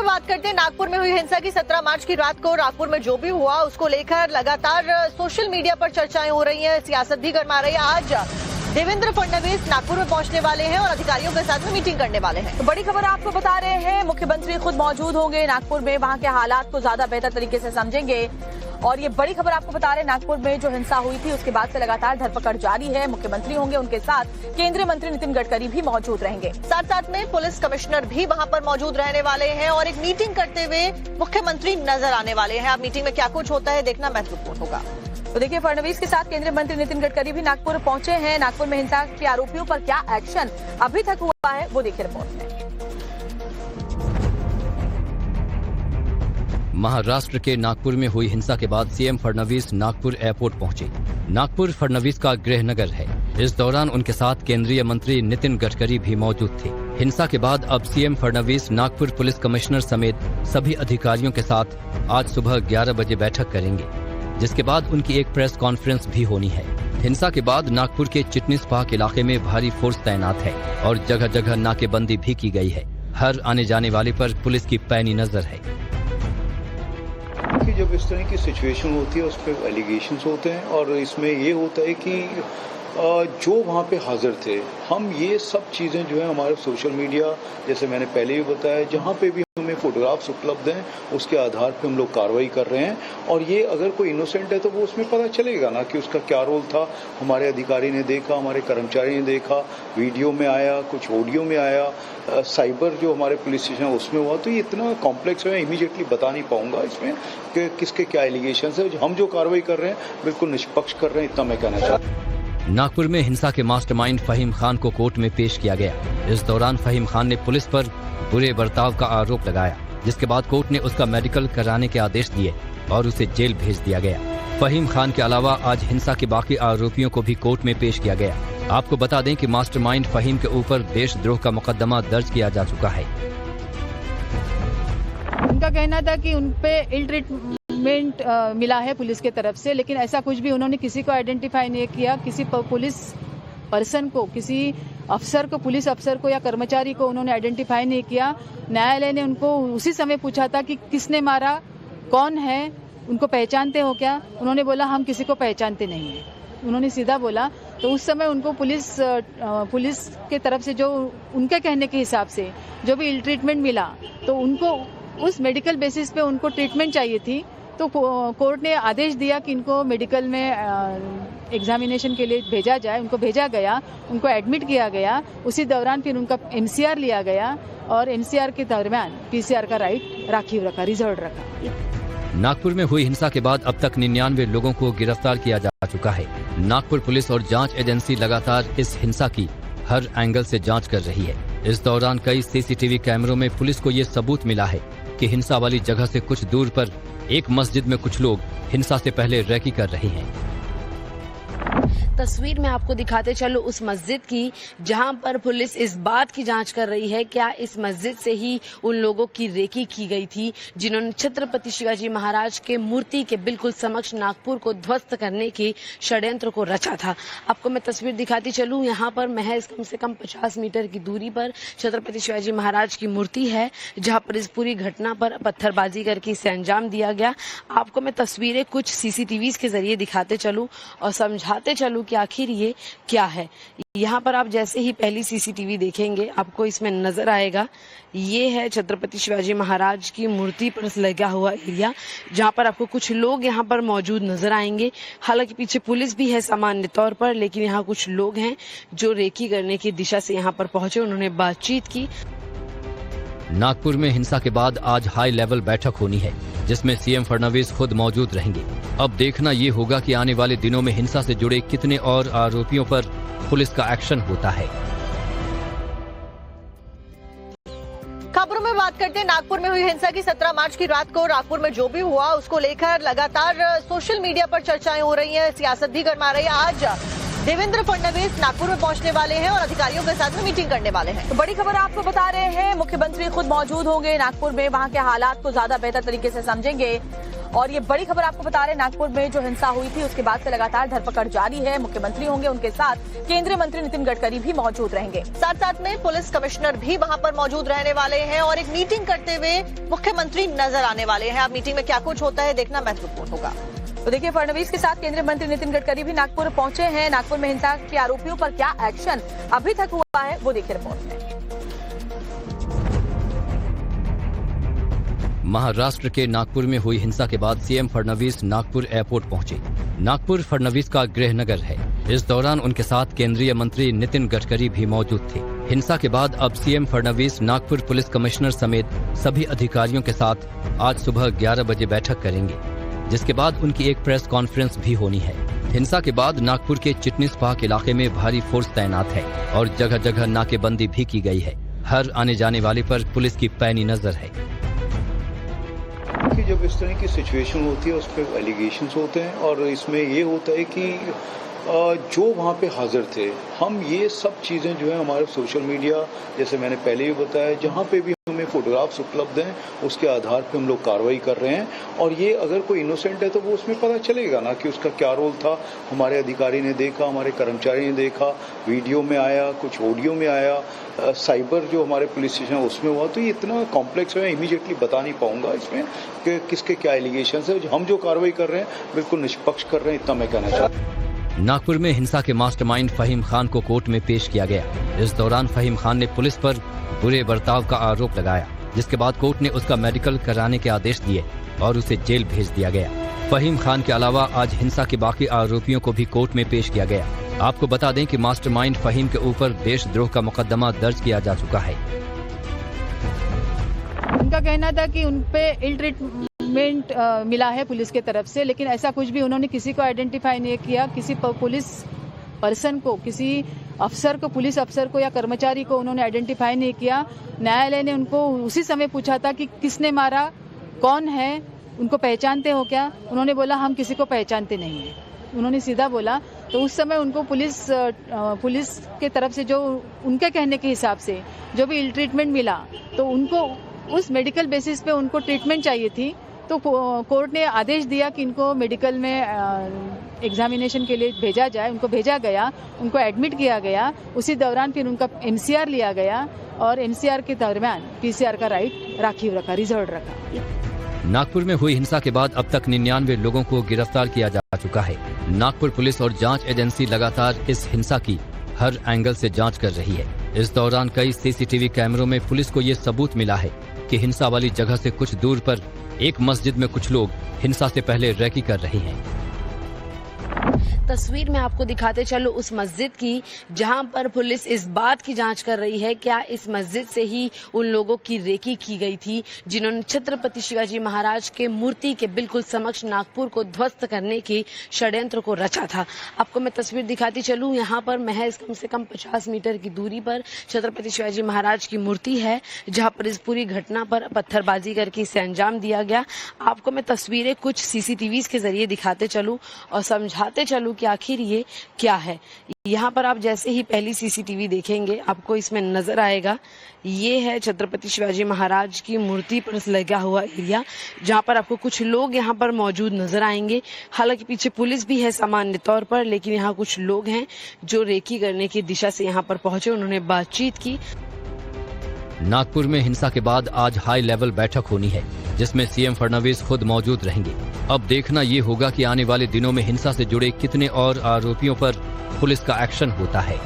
में बात करते हैं नागपुर में हुई हिंसा की। 17 मार्च की रात को नागपुर में जो भी हुआ उसको लेकर लगातार सोशल मीडिया पर चर्चाएं हो रही हैं, सियासत भी गर्मा रही है। आज देवेंद्र फडणवीस नागपुर में पहुंचने वाले हैं और अधिकारियों के साथ में मीटिंग करने वाले हैं। तो बड़ी खबर आपको बता रहे हैं, मुख्यमंत्री खुद मौजूद होंगे नागपुर में, वहां के हालात को ज्यादा बेहतर तरीके से समझेंगे। और ये बड़ी खबर आपको बता रहे हैं, नागपुर में जो हिंसा हुई थी उसके बाद से लगातार धरपकड़ जारी है। मुख्यमंत्री होंगे, उनके साथ केंद्रीय मंत्री नितिन गडकरी भी मौजूद रहेंगे। साथ साथ में पुलिस कमिश्नर भी वहां पर मौजूद रहने वाले हैं और एक मीटिंग करते हुए मुख्यमंत्री नजर आने वाले हैं। अब मीटिंग में क्या कुछ होता है देखना महत्वपूर्ण होगा। तो देखिए, फडणवीस के साथ केंद्रीय मंत्री नितिन गडकरी भी नागपुर पहुंचे हैं। नागपुर में हिंसा के आरोपियों पर क्या एक्शन अभी तक हुआ है वो देखिए रिपोर्ट में। महाराष्ट्र के नागपुर में हुई हिंसा के बाद सीएम फडणवीस नागपुर एयरपोर्ट पहुंचे। नागपुर फडणवीस का गृह नगर है। इस दौरान उनके साथ केंद्रीय मंत्री नितिन गडकरी भी मौजूद थे। हिंसा के बाद अब CM Fadnavis Nagpur police commissioner समेत सभी अधिकारियों के साथ आज सुबह 11 बजे बैठक करेंगे, जिसके बाद उनकी एक प्रेस कॉन्फ्रेंस भी होनी है। हिंसा के बाद नागपुर के चिटनीस पार्क इलाके में भारी फोर्स तैनात है और जगह जगह नाकेबंदी भी की गई है। हर आने जाने वाले पर पुलिस की पैनी नजर है। कि जब इस तरह की सिचुएशन होती है उस पर एलिगेशंस होते हैं और इसमें ये होता है कि जो वहाँ पे हाजिर थे, हम ये सब चीज़ें जो है हमारे सोशल मीडिया, जैसे मैंने पहले भी बताया, जहाँ पे भी हमें फोटोग्राफ्स उपलब्ध हैं उसके आधार पे हम लोग कार्रवाई कर रहे हैं। और ये अगर कोई इनोसेंट है तो वो उसमें पता चलेगा ना कि उसका क्या रोल था। हमारे अधिकारी ने देखा, हमारे कर्मचारी ने देखा, वीडियो में आया, कुछ ऑडियो में आया, साइबर जो हमारे पुलिस स्टेशन है उसमें हुआ। तो ये इतना कॉम्प्लेक्स है, इमीडिएटली बता नहीं पाऊंगा इसमें कि किसके क्या एलिगेशन है। हम जो कार्रवाई कर रहे हैं बिल्कुल निष्पक्ष कर रहे हैं, इतना मैं कहना चाहता हूँ। नागपुर में हिंसा के मास्टरमाइंड फहीम खान को कोर्ट में पेश किया गया। इस दौरान फहीम खान ने पुलिस पर बुरे बर्ताव का आरोप लगाया, जिसके बाद कोर्ट ने उसका मेडिकल कराने के आदेश दिए और उसे जेल भेज दिया गया। फहीम खान के अलावा आज हिंसा के बाकी आरोपियों को भी कोर्ट में पेश किया गया। आपको बता दें कि मास्टरमाइंड फहीम के ऊपर देशद्रोह का मुकदमा दर्ज किया जा चुका है। उनका कहना था कि उनपे इल ट्रीटमेंट मिला है पुलिस के तरफ से, लेकिन ऐसा कुछ भी उन्होंने किसी को आइडेंटिफाई नहीं किया। किसी पुलिस पर्सन को, किसी अफसर को, पुलिस अफसर को या कर्मचारी को उन्होंने आइडेंटिफाई नहीं किया। न्यायालय ने उनको उसी समय पूछा था कि किसने मारा, कौन है, उनको पहचानते हो क्या? उन्होंने बोला हम किसी को पहचानते नहीं है। उन्होंने सीधा बोला। तो उस समय उनको पुलिस के तरफ से जो उनके कहने के हिसाब से जो भी इल ट्रीटमेंट मिला, तो उनको उस मेडिकल बेसिस पे उनको ट्रीटमेंट चाहिए थी। तो कोर्ट ने आदेश दिया कि इनको मेडिकल में एग्जामिनेशन के लिए भेजा जाए। उनको भेजा गया, उनको एडमिट किया गया। उसी दौरान फिर उनका एमसीआर लिया गया और एमसीआर के दरमियान पीसीआर का राइट राखीव रखा, रिजर्व रखा। नागपुर में हुई हिंसा के बाद अब तक 99 लोगों को गिरफ्तार किया जा चुका है। नागपुर पुलिस और जांच एजेंसी लगातार इस हिंसा की हर एंगल से जांच कर रही है। इस दौरान कई सीसीटीवी कैमरों में पुलिस को ये सबूत मिला है कि हिंसा वाली जगह से कुछ दूर पर एक मस्जिद में कुछ लोग हिंसा से पहले रैकी कर रहे हैं। तस्वीर में आपको दिखाते चलो उस मस्जिद की जहां पर पुलिस इस बात की जांच कर रही है क्या इस मस्जिद से ही उन लोगों की रेकी की गई थी जिन्होंने छत्रपति शिवाजी महाराज के मूर्ति के बिल्कुल समक्ष नागपुर को ध्वस्त करने के षड्यंत्र को रचा था। आपको मैं तस्वीर दिखाती चलूं, यहाँ पर महज कम से कम 50 मीटर की दूरी पर छत्रपति शिवाजी महाराज की मूर्ति है, जहाँ पर इस पूरी घटना पर पत्थरबाजी करके इसे अंजाम दिया गया। आपको मैं तस्वीरें कुछ सीसीटीवी के जरिए दिखाते चलूं और समझाते चलूं कि आखिर ये क्या है। यहाँ पर आप जैसे ही पहली सीसीटीवी देखेंगे आपको इसमें नजर आएगा, ये है छत्रपति शिवाजी महाराज की मूर्ति पर लगा हुआ एरिया, जहाँ पर आपको कुछ लोग यहाँ पर मौजूद नजर आएंगे। हालांकि पीछे पुलिस भी है सामान्य तौर पर, लेकिन यहाँ कुछ लोग हैं जो रेकी करने की दिशा से यहाँ पर पहुंचे, उन्होंने बातचीत की। नागपुर में हिंसा के बाद आज हाई लेवल बैठक होनी है, जिसमें सीएम फडणवीस खुद मौजूद रहेंगे। अब देखना ये होगा कि आने वाले दिनों में हिंसा से जुड़े कितने और आरोपियों पर पुलिस का एक्शन होता है। खबरों में बात करते हैं नागपुर में हुई हिंसा की। 17 मार्च की रात को नागपुर में जो भी हुआ उसको लेकर लगातार सोशल मीडिया पर चर्चाएं हो रही हैं, सियासत भी गर्मा रही है। आज देवेंद्र फडणवीस नागपुर में पहुंचने वाले हैं और अधिकारियों के साथ में मीटिंग करने वाले हैं। तो बड़ी खबर आपको बता रहे हैं, मुख्यमंत्री खुद मौजूद होंगे नागपुर में, वहां के हालात को ज्यादा बेहतर तरीके से समझेंगे। और ये बड़ी खबर आपको बता रहे हैं, नागपुर में जो हिंसा हुई थी उसके बाद से लगातार धरपकड़ जारी है। मुख्यमंत्री होंगे, उनके साथ केंद्रीय मंत्री नितिन गडकरी भी मौजूद रहेंगे। साथ साथ में पुलिस कमिश्नर भी वहां पर मौजूद रहने वाले हैं और एक मीटिंग करते हुए मुख्यमंत्री नजर आने वाले हैं। अब मीटिंग में क्या कुछ होता है देखना महत्वपूर्ण होगा। तो देखिए, फडणवीस के साथ केंद्रीय मंत्री नितिन गडकरी भी नागपुर पहुंचे हैं। नागपुर में हिंसा के आरोपियों पर क्या एक्शन अभी तक हुआ है वो देखिए रिपोर्ट में। महाराष्ट्र के नागपुर में हुई हिंसा के बाद सीएम फडणवीस नागपुर एयरपोर्ट पहुंचे। नागपुर फडणवीस का गृह नगर है। इस दौरान उनके साथ केंद्रीय मंत्री नितिन गडकरी भी मौजूद थे। हिंसा के बाद अब CM Fadnavis Nagpur police commissioner समेत सभी अधिकारियों के साथ आज सुबह 11 बजे बैठक करेंगे, जिसके बाद उनकी एक प्रेस कॉन्फ्रेंस भी होनी है। हिंसा के बाद नागपुर के चिटनीस पार्क इलाके में भारी फोर्स तैनात है और जगह जगह नाकेबंदी भी की गई है। हर आने जाने वाले पर पुलिस की पैनी नजर है। कि जब इस तरह की सिचुएशन होती है उस पर एलिगेशंस होते हैं और इसमें ये होता है कि जो वहाँ पे हाजिर थे, हम ये सब चीज़ें जो है हमारे सोशल मीडिया, जैसे मैंने पहले भी बताया, जहाँ पे भी हमें फोटोग्राफ्स उपलब्ध हैं उसके आधार पे हम लोग कार्रवाई कर रहे हैं। और ये अगर कोई इनोसेंट है तो वो उसमें पता चलेगा ना कि उसका क्या रोल था। हमारे अधिकारी ने देखा, हमारे कर्मचारी ने देखा, वीडियो में आया, कुछ ऑडियो में आया, साइबर जो हमारे पुलिस स्टेशन है उसमें हुआ। तो ये इतना कॉम्प्लेक्स है, इमीडिएटली बता नहीं पाऊंगा इसमें कि किसके क्या एलिगेशन है। हम जो कार्रवाई कर रहे हैं बिल्कुल निष्पक्ष कर रहे हैं, इतना मैं कहना चाहता हूँ। नागपुर में हिंसा के मास्टरमाइंड फहीम खान को कोर्ट में पेश किया गया। इस दौरान फहीम खान ने पुलिस पर बुरे बर्ताव का आरोप लगाया, जिसके बाद कोर्ट ने उसका मेडिकल कराने के आदेश दिए और उसे जेल भेज दिया गया। फहीम खान के अलावा आज हिंसा के बाकी आरोपियों को भी कोर्ट में पेश किया गया। आपको बता दें कि मास्टरमाइंड फहीम के ऊपर देशद्रोह का मुकदमा दर्ज किया जा चुका है। उनका कहना था कि उनपे इल ट्रीटमेंट मिला है पुलिस के तरफ से, लेकिन ऐसा कुछ भी उन्होंने किसी को आइडेंटिफाई नहीं किया। किसी पुलिस पर्सन को, किसी अफसर को, पुलिस अफसर को या कर्मचारी को उन्होंने आइडेंटिफाई नहीं किया। न्यायालय ने उनको उसी समय पूछा था कि किसने मारा, कौन है, उनको पहचानते हो क्या? उन्होंने बोला हम किसी को पहचानते नहीं है। उन्होंने सीधा बोला। तो उस समय उनको पुलिस के तरफ से जो उनके कहने के हिसाब से जो भी इल ट्रीटमेंट मिला, तो उनको उस मेडिकल बेसिस पे उनको ट्रीटमेंट चाहिए थी। तो कोर्ट ने आदेश दिया कि इनको मेडिकल में एग्जामिनेशन के लिए भेजा जाए। उनको भेजा गया, उनको एडमिट किया गया। उसी दौरान फिर उनका एमसीआर लिया गया और एमसीआर के दरमियान पीसीआर का राइट राखीव रखा, रिजर्व रखा। नागपुर में हुई हिंसा के बाद अब तक 99 लोगों को गिरफ्तार किया जा चुका है। नागपुर पुलिस और जांच एजेंसी लगातार इस हिंसा की हर एंगल से जांच कर रही है। इस दौरान कई सीसीटीवी कैमरों में पुलिस को ये सबूत मिला है कि हिंसा वाली जगह से कुछ दूर पर एक मस्जिद में कुछ लोग हिंसा से पहले रैकी कर रहे हैं। तस्वीर में आपको दिखाते चलो उस मस्जिद की जहां पर पुलिस इस बात की जांच कर रही है क्या इस मस्जिद से ही उन लोगों की रेकी की गई थी जिन्होंने छत्रपति शिवाजी महाराज के मूर्ति के बिल्कुल समक्ष नागपुर को ध्वस्त करने की षड्यंत्र को रचा था। आपको मैं तस्वीर दिखाती चलूं, यहाँ पर महज कम से कम 50 मीटर की दूरी पर छत्रपति शिवाजी महाराज की मूर्ति है, जहां पर इस पूरी घटना पर पत्थरबाजी करके इसे अंजाम दिया गया। आपको मैं तस्वीरें कुछ सीसीटीवी के जरिए दिखाते चलूं और समझाते चलूं कि आखिर ये क्या है। यहाँ पर आप जैसे ही पहली सीसीटीवी देखेंगे आपको इसमें नजर आएगा, ये है छत्रपति शिवाजी महाराज की मूर्ति पर लगा हुआ एरिया, जहाँ पर आपको कुछ लोग यहाँ पर मौजूद नजर आएंगे। हालांकि पीछे पुलिस भी है सामान्य तौर पर, लेकिन यहाँ कुछ लोग हैं जो रेकी करने की दिशा से यहाँ पर पहुंचे, उन्होंने बातचीत की। नागपुर में हिंसा के बाद आज हाई लेवल बैठक होनी है, जिसमें सीएम फडणवीस खुद मौजूद रहेंगे। अब देखना ये होगा कि आने वाले दिनों में हिंसा से जुड़े कितने और आरोपियों पर पुलिस का एक्शन होता है।